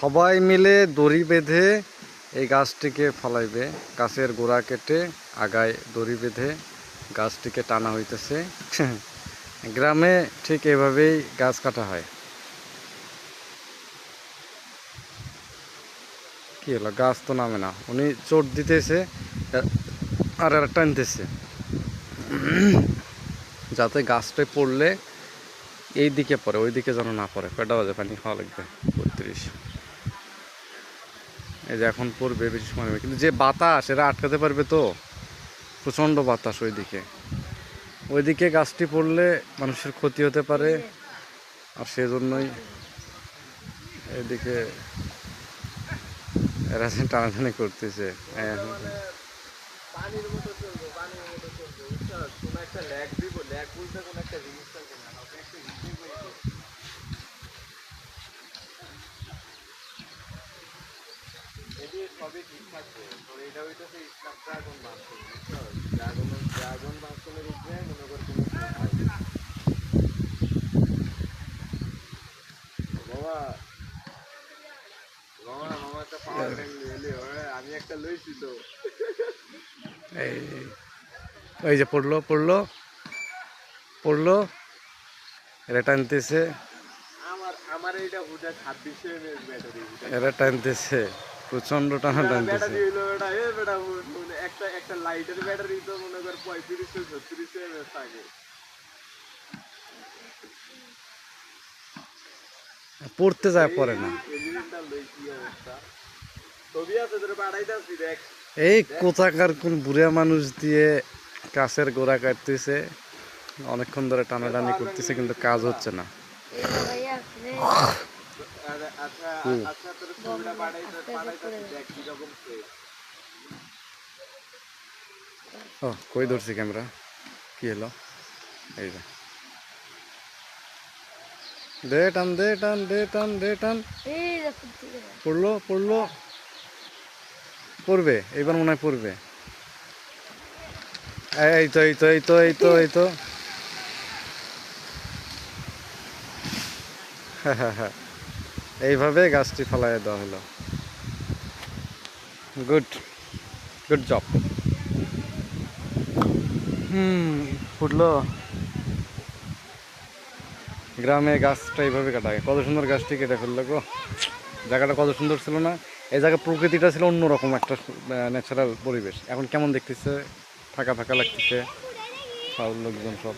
সবাই মিলে দড়ি বেঁধে এই গাছটিকে ফলাইবে। গাছের গোড়া কেটে আগায় দড়ি বেঁধে গাছটিকে টানা হইতেছে। গ্রামে ঠিক এভাবেই গাছ কাটা হয়। কি হলো, গাছ তো নামে না, উনি চোট দিতেছে আর টানতেছে যাতে গাছটায় পড়লে এই দিকে পড়ে, ওই দিকে যেন না পড়ে। কয়টা বাজে? পানি খাওয়া লাগবে 32। এই যে এখন পড়বে, বেশি সময় নেবে, কিন্তু যে বাতাস এরা আটকাতে পারবে তো? প্রচণ্ড বাতাস ওইদিকে গাছটি পড়লে মানুষের ক্ষতি হতে পারে, আর সেজন্যই এদিকে এরা টানাটানি করতেছে। সবই ঠিক থাকবে। তো এটা হইতেছে স্ন্যাপড্রাগন মাশরুম, বুঝছো? ড্রাগন মাশরুমের উপরে মনে কর কোনো বাবা বাবা মামা একটা পাওয়ার ব্যাংক নিয়ে আমি একটা লইছি তো। এই যে পড়লো এরা টানতেছে, আমার এইটা হুডা 2600 mAh ব্যাটারি, এরা টানতেছে, প্রচন্ড টানা টানতেছে। ব্যাটারি হইলো বেটা, বেটা একটা লাইটের ব্যাটারি তো মনে কর 3500-3600 mAh থাকে। পড়তে যায়, পড়ে না। এই কোথাকার কোন বুড়া মানুষ দিয়ে গাছের গোড়া কাটতেছে, অনেকক্ষণ ধরে টানাটানি করতেছে, কিন্তু কাজ হচ্ছে না। ও কই ধরছি ক্যামেরা, কি হলো? এই যে দে টান দে টান দে টান দে টান, পড়লো পড়বে, এইবার মনে হয় পড়বে। এই তো এইভাবে গাছটি ফেলাই দেওয়া হলো। Good job. ফুটলো। গ্রামে গাছটা এইভাবে কাটা হয়। কত সুন্দর গাছটি কেটে ফেললো গো। জায়গাটা কত সুন্দর ছিল না? এই জায়গার প্রকৃতিটা ছিল অন্যরকম একটা ন্যাচারাল পরিবেশ। এখন কেমন দেখতেছে? ফাঁকা লাগতেছে, সব লোকজন সব